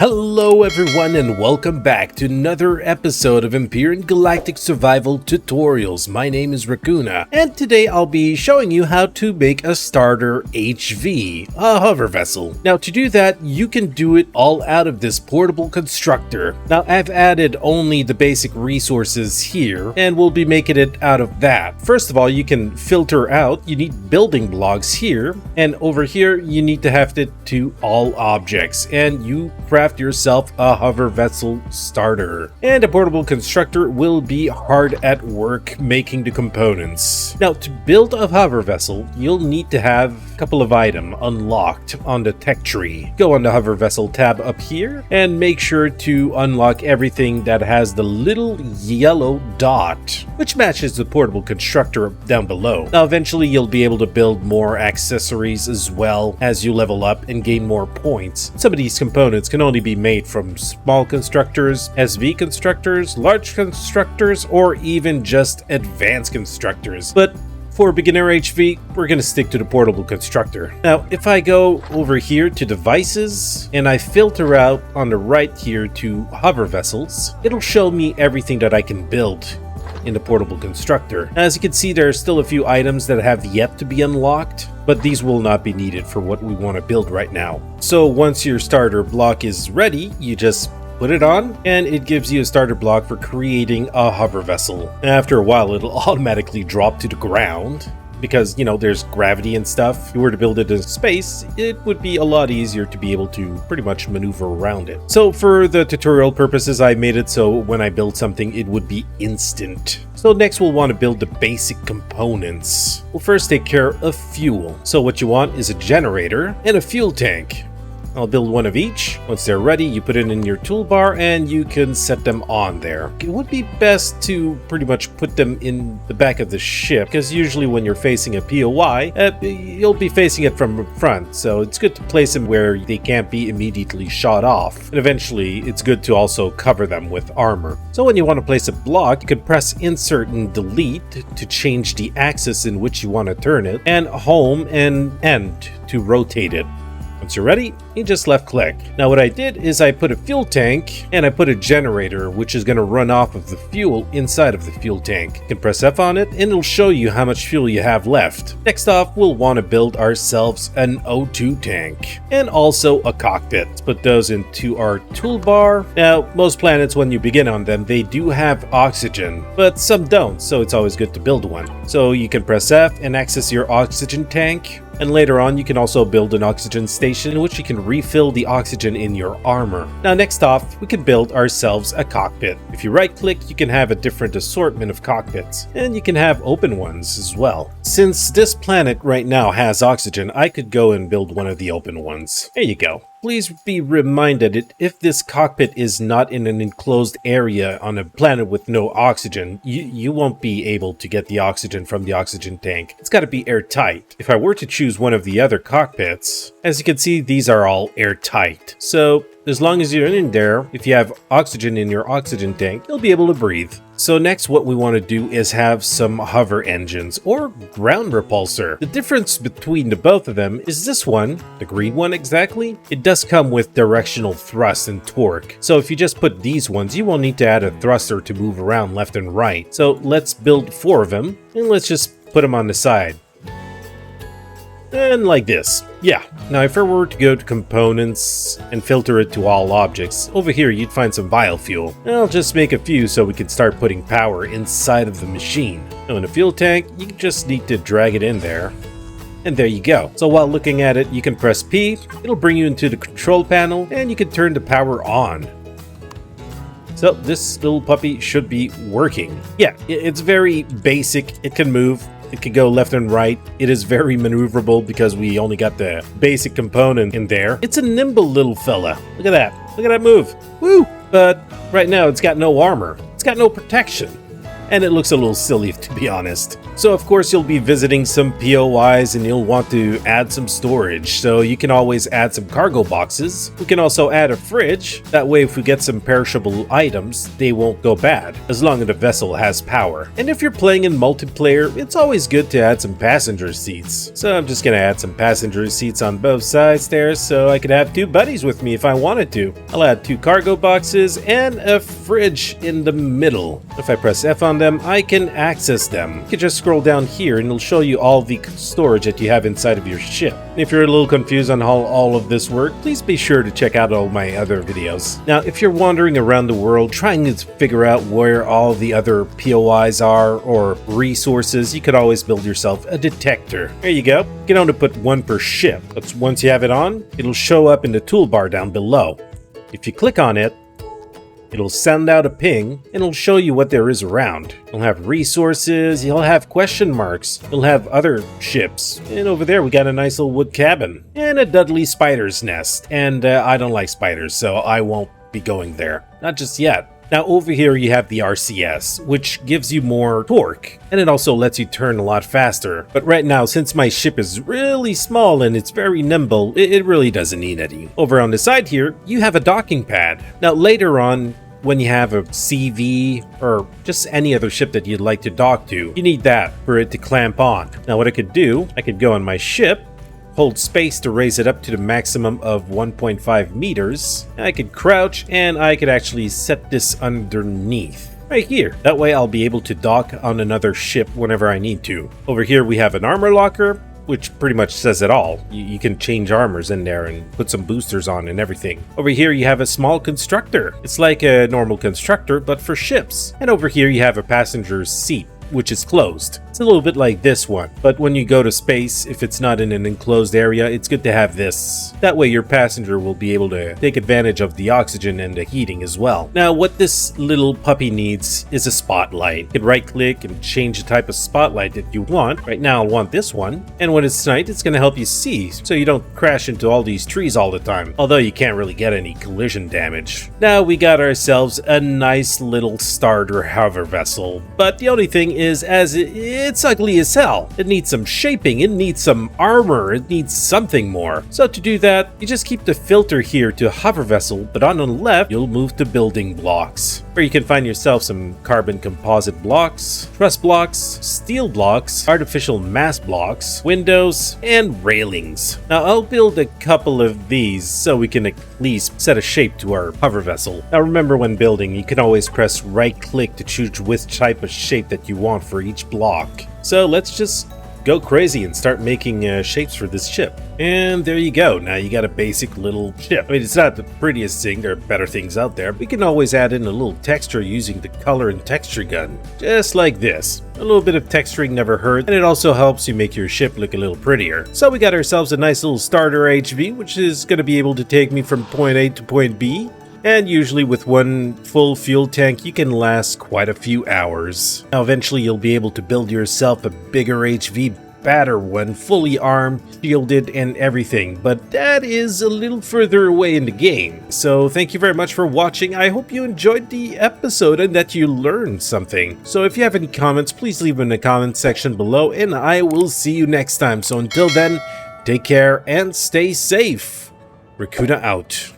Hello everyone and welcome back to another episode of Empyrion Galactic Survival Tutorials. My name is Rakoona, and today I'll be showing you how to make a starter HV, a hover vessel. Now to do that, you can do it all out of this portable constructor. Now I've added only the basic resources here, and we'll be making it out of that. First of all, you can filter out, you need building blocks here, and over here you need to have it to all objects, and you craft yourself a hover vessel starter. And a portable constructor will be hard at work making the components. Now to build a hover vessel, you'll need to have a couple of items unlocked on the tech tree. Go on the hover vessel tab up here and make sure to unlock everything that has the little yellow dot, which matches the portable constructor down below. Now eventually you'll be able to build more accessories as well as you level up and gain more points. Some of these components can only be made from small constructors, SV constructors, large constructors, or even just advanced constructors. But for beginner HV, we're going to stick to the portable constructor. Now, if I go over here to devices and I filter out on the right here to hover vessels, it'll show me everything that I can build in the portable constructor. As you can see, there are still a few items that have yet to be unlocked, but these will not be needed for what we want to build right now. So once your starter block is ready, you just put it on and it gives you a starter block for creating a hover vessel. After a while, it'll automatically drop to the ground because, you know, there's gravity and stuff. If you were to build it in space, it would be a lot easier to be able to pretty much maneuver around it. So for the tutorial purposes, I made it so when I build something, it would be instant. So next we'll want to build the basic components. We'll first take care of fuel. So what you want is a generator and a fuel tank. I'll build one of each. Once they're ready, you put it in your toolbar and you can set them on there. It would be best to pretty much put them in the back of the ship, because usually when you're facing a POI, you'll be facing it from front. So it's good to place them where they can't be immediately shot off. And eventually, it's good to also cover them with armor. So when you want to place a block, you can press insert and delete to change the axis in which you want to turn it, and home and end to rotate it. Once you're ready, you just left click. Now what I did is I put a fuel tank and I put a generator which is going to run off of the fuel inside of the fuel tank. You can press F on it and it'll show you how much fuel you have left. Next off, we'll want to build ourselves an O2 tank and also a cockpit. Let's put those into our toolbar. Now most planets, when you begin on them, they do have oxygen, but some don't, so it's always good to build one. So you can press F and access your oxygen tank. And later on, you can also build an oxygen station in which you can refill the oxygen in your armor. Now next off, we can build ourselves a cockpit. If you right click, you can have a different assortment of cockpits. And you can have open ones as well. Since this planet right now has oxygen, I could go and build one of the open ones. There you go. Please be reminded that if this cockpit is not in an enclosed area on a planet with no oxygen, you won't be able to get the oxygen from the oxygen tank. It's got to be airtight. If I were to choose one of the other cockpits, as you can see, these are all airtight. So as long as you're in there, if you have oxygen in your oxygen tank, you'll be able to breathe. So next what we want to do is have some hover engines or ground repulsor. The difference between the both of them is this one, the green one exactly, it does come with directional thrust and torque. So if you just put these ones, you won't need to add a thruster to move around left and right. So let's build 4 of them and let's just put them on the side. And like this. Yeah. Now if I were to go to components and filter it to all objects, over here you'd find some biofuel. I'll just make a few so we can start putting power inside of the machine. Now in a fuel tank, you just need to drag it in there. And there you go. So while looking at it, you can press P, it'll bring you into the control panel, and you can turn the power on. So this little puppy should be working. Yeah, it's very basic. It can move. It can go left and right. It is very maneuverable because we only got the basic component in there. It's a nimble little fella. Look at that. Look at that move. Woo! But right now it's got no armor. It's got no protection. and it looks a little silly to be honest. So of course you'll be visiting some POIs and you'll want to add some storage, so you can always add some cargo boxes. We can also add a fridge, that way if we get some perishable items they won't go bad, as long as the vessel has power. And if you're playing in multiplayer, it's always good to add some passenger seats. So I'm just gonna add some passenger seats on both sides there, so I could have 2 buddies with me if I wanted to. I'll add 2 cargo boxes and a fridge in the middle. If I press F on them, I can access them. You can just scroll down here and it'll show you all the storage that you have inside of your ship. If you're a little confused on how all of this works, please be sure to check out all my other videos. Now, if you're wandering around the world trying to figure out where all the other POIs are or resources, you could always build yourself a detector. There you go. You can only put 1 per ship, but once you have it on, it'll show up in the toolbar down below. If you click on it, it'll send out a ping and it'll show you what there is around. You'll have resources, you'll have question marks, you'll have other ships. And over there we got a nice little wood cabin and a Dudley spider's nest. And I don't like spiders, so I won't be going there. Not just yet. Now over here you have the RCS, which gives you more torque, and it also lets you turn a lot faster. But right now, since my ship is really small and it's very nimble, it really doesn't need any. Over on the side here, you have a docking pad. Now later on, when you have a CV or just any other ship that you'd like to dock to, you need that for it to clamp on. Now what I could do, I could go on my ship, hold space to raise it up to the maximum of 1.5 meters. I could crouch and I could actually set this underneath. Right here. That way I'll be able to dock on another ship whenever I need to. Over here we have an armor locker, which pretty much says it all. You can change armors in there and put some boosters on and everything. Over here you have a small constructor. It's like a normal constructor, but for ships. And over here you have a passenger's seat, which is closed. It's a little bit like this one, but when you go to space, if it's not in an enclosed area, it's good to have this. That way your passenger will be able to take advantage of the oxygen and the heating as well. Now what this little puppy needs is a spotlight. You can right click and change the type of spotlight that you want. Right now I want this one, and when it's night it's going to help you see so you don't crash into all these trees all the time, although you can't really get any collision damage. Now we got ourselves a nice little starter hover vessel, but the only thing is, as it's ugly as hell. It needs some shaping, it needs some armor, it needs something more. So to do that, you just keep the filter here to hover vessel, but on the left, you'll move to building blocks, where you can find yourself some carbon composite blocks, truss blocks, steel blocks, artificial mass blocks, windows, and railings. Now I'll build a couple of these so we can at least set a shape to our hover vessel. Now remember, when building, you can always press right click to choose which type of shape that you want for each block. So let's just go crazy and start making shapes for this ship. And there you go. Now you got a basic little ship. I mean, it's not the prettiest thing. There are better things out there. We can always add in a little texture using the color and texture gun. Just like this. A little bit of texturing never hurts, and it also helps you make your ship look a little prettier. So we got ourselves a nice little starter HV, which is going to be able to take me from point A to point B. And usually with one full fuel tank, you can last quite a few hours. Now eventually you'll be able to build yourself a bigger HV, badder one, fully armed, shielded, and everything, but that is a little further away in the game. So thank you very much for watching. I hope you enjoyed the episode and that you learned something. So if you have any comments, please leave them in the comment section below, and I will see you next time. So until then, take care and stay safe. Rakoona out.